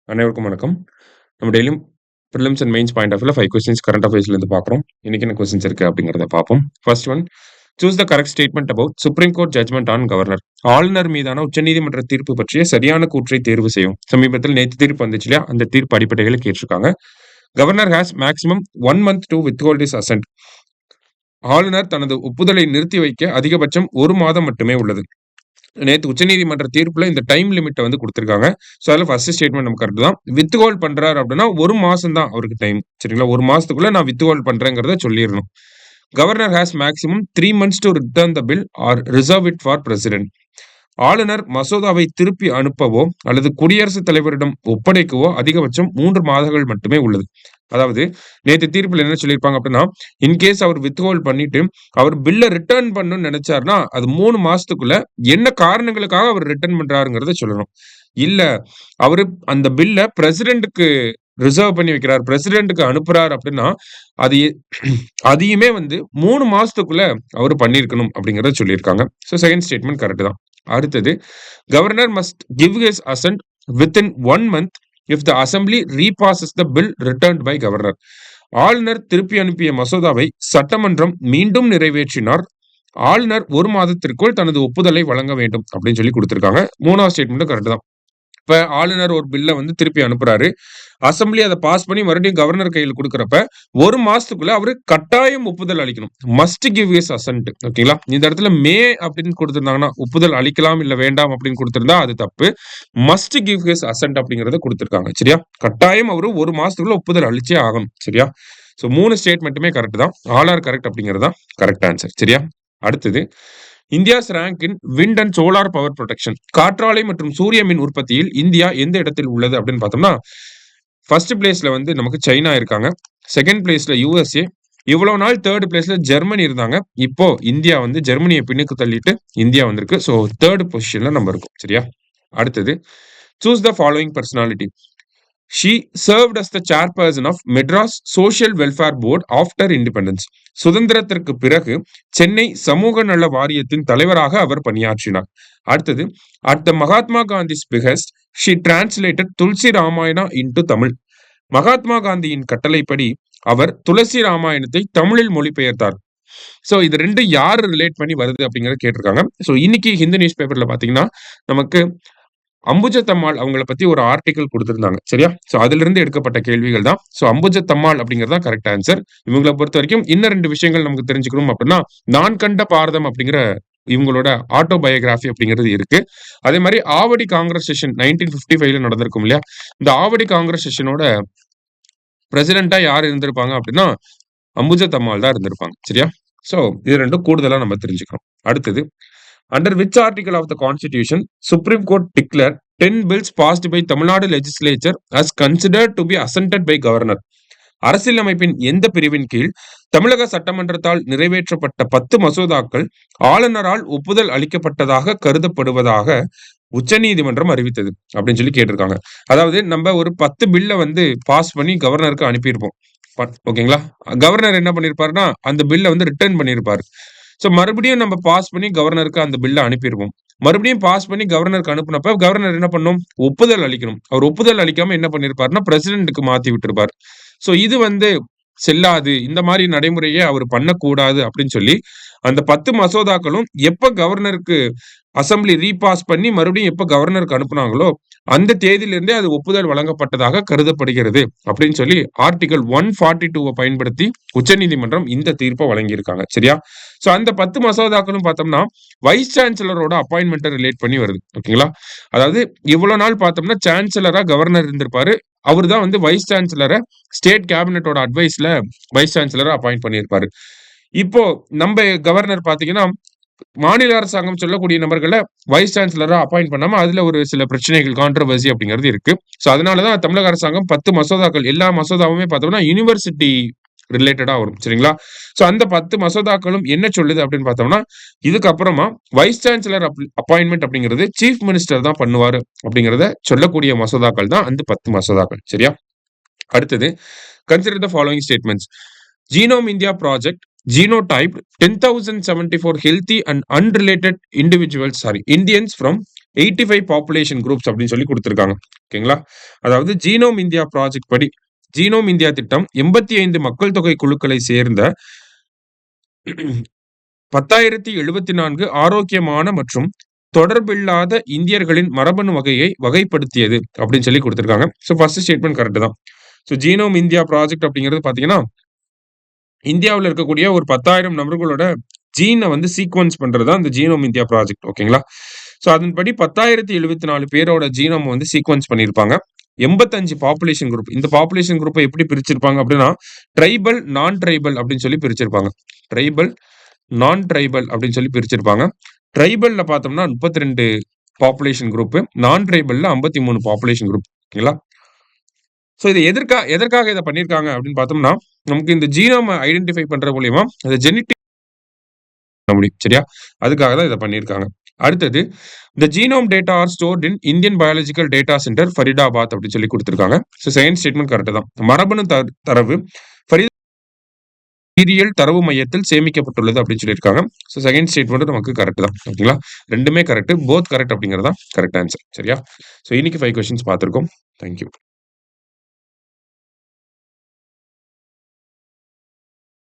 அனைவருக்கும் வணக்கம். நம்ம டெய்லியும் prelims and mains point of வியூல 5 கொஸ்டின்ஸ் கரண்ட் அஃபேர்ஸ்ல இருந்து பார்க்குறோம். இன்னைக்கு என்ன கொஸ்டின்ஸ் இருக்கு அப்படிங்கிறத பார்ப்போம். First one, choose the correct statement about Supreme Court judgement on governor. ஆளுநர் மீதான உச்சநீதிமன்ற தீர்ப்பு பற்றிய சரியான கூற்றை தேர்வு செய்யும். சமீபத்தில் நேற்று தீர்ப்பு வந்துச்சு இல்லையா, அந்த தீர்ப்பு அடிப்படைகளை கேட்டிருக்காங்க. Governor has maximum 1 month to withhold is ascent. ஆளுநர் தனது ஒப்புதலை நிறுத்தி வைக்க அதிகபட்சம் 1 மாதம் மட்டுமே உள்ளது. நேற்று உச்சநீதிமன்ற தீர்ப்புல இந்த டைம் லிமிட்டை வந்து கொடுத்திருக்காங்க. ஸோ அதில் ஃபர்ஸ்ட் ஸ்டேட்மெண்ட் நம்ம கரெக்ட் தான். வித் ஹோல்ட் பண்றாரு அப்படின்னா 1 மாசம் தான் அவருக்கு டைம். சரிங்களா, 1 மாசத்துக்குள்ள நான் வித் ஹோல்ட் பண்றேங்கிறத சொல்லிடணும். Governor has maximum 3 months to return the bill or reserve it for president. ஆளுநர் மசோதாவை திருப்பி அனுப்பவோ அல்லது குடியரசுத் தலைவரிடம் ஒப்படைக்கவோ அதிகபட்சம் 3 மாதங்கள் மட்டுமே உள்ளது. அதாவது நேற்று தீர்ப்பில் என்ன சொல்லியிருப்பாங்க அப்படின்னா, இன்கேஸ் அவர் வித்ஹோல்ட் பண்ணிட்டு அவர் பில்லை ரிட்டர்ன் பண்ணணும்னு நினைச்சாருன்னா அது 3 மாசத்துக்குள்ள என்ன காரணங்களுக்காக அவர் ரிட்டர்ன் பண்றாருங்கிறத சொல்லணும். இல்ல அவரு அந்த பில்லை பிரசிடென்ட்டுக்கு ரிசர்வ் பண்ணி வைக்கிறார், பிரசிடென்ட்டுக்கு அனுப்புறாரு அப்படின்னா அது அதையுமே வந்து 3 மாசத்துக்குள்ள அவர் பண்ணியிருக்கணும் அப்படிங்கறத சொல்லியிருக்காங்க. ஸோ செகண்ட் ஸ்டேட்மெண்ட் கரெக்ட் தான். அடுத்தது, governor must give his ascent within 1 month if the assembly repasses the bill returned by governor. ஆளுநர் திருப்பி அனுப்பிய மசோதாவை சட்டமன்றம் மீண்டும் நிறைவேற்றினார் ஆளுநர் 1 மாதத்திற்குள் தனது ஒப்புதலை வழங்க வேண்டும் அப்படின்னு சொல்லி கொடுத்திருக்காங்க. மூணாவது ஸ்டேட்மெண்ட் கரெக்ட் தான். இப்ப ஆளுநர் ஒரு பில்லை வந்து திருப்பி அனுப்புறாரு, அசம்பிளி அதை பாஸ் பண்ணி மறுபடியும் கவர்னர் கையில் கொடுக்கறப்ப 1 மாசத்துக்குள்ள அவரு கட்டாயம் ஒப்புதல் அளிக்கணும். Must give his assent. ஓகேங்களா, இந்த இடத்துல மே அப்படின்னு கொடுத்திருந்தாங்கன்னா ஒப்புதல் அளிக்கலாம் இல்ல வேண்டாம் அப்படின்னு கொடுத்திருந்தா அது தப்பு. மஸ்ட் கிவ் ஹிஸ் அசென்ட் அப்படிங்கறத கொடுத்திருக்காங்க. சரியா, கட்டாயம் அவரு 1 மாசத்துக்குள்ள ஒப்புதல் அளிச்சே ஆகணும். சரியா, சோ 3 ஸ்டேட்மெண்ட்டுமே கரெக்ட் தான். ஆல் ஆர் கரெக்ட் அப்படிங்கறதா கரெக்ட் ஆன்சர். சரியா, அடுத்தது, India's rank in wind and solar power production. காற்றாலை மற்றும் சூரிய மின் உற்பத்தியில் இந்தியா எந்த இடத்தில் உள்ளது அப்படின்னு பார்த்தோம்னா, ஃபர்ஸ்ட் பிளேஸ்ல வந்து நமக்கு சைனா இருக்காங்க, செகண்ட் பிளேஸ்ல யூஎஸ்ஏ, இவ்வளவு நாள் தேர்ட் பிளேஸ்ல ஜெர்மனி இருந்தாங்க. இப்போ இந்தியா வந்து ஜெர்மனியை பின்னுக்கு தள்ளிட்டு இந்தியா வந்திருக்கு. ஸோ தேர்ட் பொசிஷன்ல நம்ம இருக்கோம். சரியா, அடுத்தது, choose the following personality. She served as the chairperson of Madras Social Welfare Board after independence. சுதந்திரத்திற்கு பிறகு சென்னை சமூக நல வாரியத்தின் தலைவராக அவர் பணியாற்றினார். அடுத்தது, at the Mahatma காந்தி's behest, she translated Thulasi Ramayana into Tamil. Mahatma காந்தியின் கட்டளைப்படி அவர் துளசி ராமாயணத்தை தமிழில் மொழிபெயர்த்தார். சோ இது ரெண்டு யார் ரிலேட் பண்ணி வருது அப்படிங்கறத கேட்டிருக்காங்க. சோ இன்னைக்கு ஹிந்து நியூஸ் பேப்பர்ல பாத்தீங்கன்னா நமக்கு அம்புஜத்தம்மாள் அவங்கள பத்தி ஒரு ஆர்டிகல் கொடுத்திருந்தாங்க. சரியா, சோ அதுல இருந்து எடுக்கப்பட்ட கேள்விகள் தான். சோ அம்புஜத்தம்மாள் அப்படிங்கறதா கரெக்ட் ஆன்சர். இவங்களை பொறுத்த வரைக்கும் இன்னும் 2 விஷயங்கள் நமக்கு தெரிஞ்சுக்கணும் அப்படின்னா, நான் கண்ட பாரதம் அப்படிங்கிற இவங்களோட ஆட்டோபயோகிராஃபி அப்படிங்கிறது இருக்கு. அதே மாதிரி ஆவடி காங்கிரஸ் செஷன் 1955ல நடந்திருக்கும் இல்லையா, இந்த ஆவடி காங்கிரஸ் செஷனோட பிரசிடென்டா யார் இருந்திருப்பாங்க அப்படின்னா அம்புஜத்தம்மாள் தான் இருந்திருப்பாங்க. சரியா, சோ இது ரெண்டும் கூடுதலா நம்ம தெரிஞ்சுக்கிறோம். அடுத்தது, under which article of the constitution Supreme Court declared 10 bills passed by Tamil Nadu legislature as considered to be assented by governor. அரசியலமைப்பின் எந்த பிரிவின் கீழ் தமிழக சட்டமன்றத்தால் நிறைவேற்றப்பட்ட 10 மசோதாக்கள் ஆளுநரால் ஒப்புதல் அளிக்கப்பட்டதாக கருதப்படுவதாக உச்சநீதிமன்றம் அறிவித்தது அப்படின்னு சொல்லி கேட்டிருக்காங்க. அதாவது நம்ம ஒரு 10 பில்ல வந்து பாஸ் பண்ணி கவர்னருக்கு அனுப்பியிருப்போம். ஓகேங்களா, கவர்னர் என்ன பண்ணிருப்பாருன்னா அந்த பில்ல வந்து ரிட்டர்ன் பண்ணிருப்பாரு. சோ மறுபடியும் நம்ம பாஸ் பண்ணி கவர்னருக்கு அந்த பில்லை அனுப்பிடுவோம். மறுபடியும் பாஸ் பண்ணி கவர்னருக்கு அனுப்புனப்ப கவர்னர் என்ன பண்ணும், ஒப்புதல் அளிக்கணும். அவர் ஒப்புதல் அளிக்காம என்ன பண்ணிருப்பாருன்னா பிரசிடென்ட்டுக்கு மாத்தி விட்டுருப்பார். சோ இது வந்து செல்லாது, இந்த மாதிரி நடைமுறையை அவர் பண்ணக்கூடாது அப்படின்னு சொல்லி அந்த 10 மசோதாக்களும் எப்ப கவர்னருக்கு அசம்பிளி ரீபாஸ் பண்ணி மறுபடியும் எப்ப கவர்னருக்கு அனுப்புனாங்களோ அந்த தேதியிலிருந்தே அது ஒப்புதல் வழங்கப்பட்டதாக கருதப்படுகிறது அப்படின்னு சொல்லி ஆர்டிகல் 142 பயன்படுத்தி உச்சநீதிமன்றம் இந்த தீர்ப்பை வழங்கியிருக்காங்க. சரியா, சோ அந்த 10 மசோதாக்களும் பார்த்தோம்னா வைஸ் சான்சலரோட அப்பாயின்மெண்ட்டை ரிலேட் பண்ணி வருது. ஓகேங்களா, அதாவது இவ்வளவு நாள் பார்த்தோம்னா சான்சலரா கவர்னர் இருந்திருப்பாரு, அவர் தான் வந்து வைஸ் சான்சலரை ஸ்டேட் கேபினட்டோட அட்வைஸ்ல வைஸ் சான்சலரை அப்பாயிண்ட் பண்ணியிருப்பாரு. இப்போ நம்ம கவர்னர் பாத்தீங்கன்னா மாநில அரசாங்கம் சொல்லக்கூடிய நபர்களை வைஸ் சான்சலரா அப்பாயிண்ட் பண்ணாம அதுல ஒரு சில பிரச்சனைகள் கான்ட்ரவர்சி அப்படிங்கிறது இருக்கு. சோ அதனாலதான் தமிழக அரசாங்கம் 10 மசோதாக்கள், எல்லா மசோதாவுமே பார்த்தோம்னா யூனிவர்சிட்டி ரிலேட்டடா வரும். சரிங்களா, சோ அந்த 10 மசோதாக்களும் என்ன சொல்லுது அப்படின்னு பார்த்தோம்னா, இதுக்கப்புறமா வைஸ் சான்சலர் அப்பாயின்மெண்ட் அப்படிங்கிறது சீஃப் மினிஸ்டர் தான் பண்ணுவாரு அப்படிங்கறத சொல்லக்கூடிய மசோதாக்கள் தான் அந்த 10 மசோதாக்கள். சரியா, அடுத்தது, consider the following statements. Genome India project genotyped 10,074 healthy and unrelated Indians from 85 population groups அப்படின்னு சொல்லி கொடுத்திருக்காங்க. ஓகேங்களா? அதாவது ஜீனோம் இந்தியா ப்ராஜெக்ட் படி ஜீனோம் இந்தியா திட்டம் 85 மக்கள் தொகை குழுக்களை சேர்ந்த 10,074 ஆரோக்கியமான மற்றும் தொடர்பில்லாத இந்தியர்களின் மரபணு வகையை வகைப்படுத்தியது அப்படின்னு சொல்லி கொடுத்திருக்காங்க. ஸோ ஃபர்ஸ்ட் ஸ்டேட்மெண்ட் கரெக்ட் தான். ஸோ ஜீனோம் இந்தியா ப்ராஜெக்ட் அப்படிங்கிறது பார்த்தீங்கன்னா, இந்தியாவுல இருக்கக்கூடிய ஒரு 10,000 நபர்களோட ஜீன வந்து சீக்வென்ஸ் பண்றது தான் இந்த ஜீனோம் இந்தியா ப்ராஜெக்ட். ஓகேங்களா? ஸோ அதன்படி 10,074 பேரோட ஜீனோம் வந்து சீக்வென்ஸ் பண்ணியிருப்பாங்க. 85 பாப்புலேஷன் குரூப். இந்த பாப்புலேஷன் குரூப்பை எப்படி பிரிச்சிருப்பாங்க அப்படின்னா, ட்ரைபல், நான் ட்ரைபல் அப்படின்னு சொல்லி பிரிச்சிருப்பாங்க. ட்ரைபல், நான் ட்ரைபல் அப்படின்னு சொல்லி பிரிச்சிருப்பாங்க. ட்ரைபல்ல பார்த்தோம்னா 32 பாப்புலேஷன் குரூப், நான் ட்ரைபல்ல 53 பாப்புலேஷன் குரூப். ஓகேங்களா? ஸோ இது எதற்காக இத பண்ணியிருக்காங்க அப்படின்னு பார்த்தோம்னா, நமக்கு இந்த ஜீனோம ஐடென்டிஃபை பண்ற மூலியமா அந்த ஜெனடிக் முடியும். சரியா? அதுக்காக தான் இத பண்ணியிருக்காங்க. அடுத்தது the genome data are stored in Indian biological data centre Faridabad அப்படின்னு சொல்லி குடுத்திருக்காங்க. ஸோ செகண்ட் ஸ்டேட்மெண்ட் கரெக்ட் தான். மரபணு தரவு உயிரியல் தரவு மையத்தில் சேமிக்கப்பட்டுள்ளது அப்படின்னு சொல்லியிருக்காங்க. ஸோ செகண்ட் ஸ்டேட்மெண்ட் நமக்கு கரெக்ட் தான். ஓகேங்களா? 2மே கரெக்ட். போத் கரெக்ட் அப்படிங்கிறது தான் கரெக்ட் ஆன்சர். சரியா? ஸோ இன்னைக்கு 5 கொஸ்டின்ஸ் பார்த்திருக்கோம். Thank you.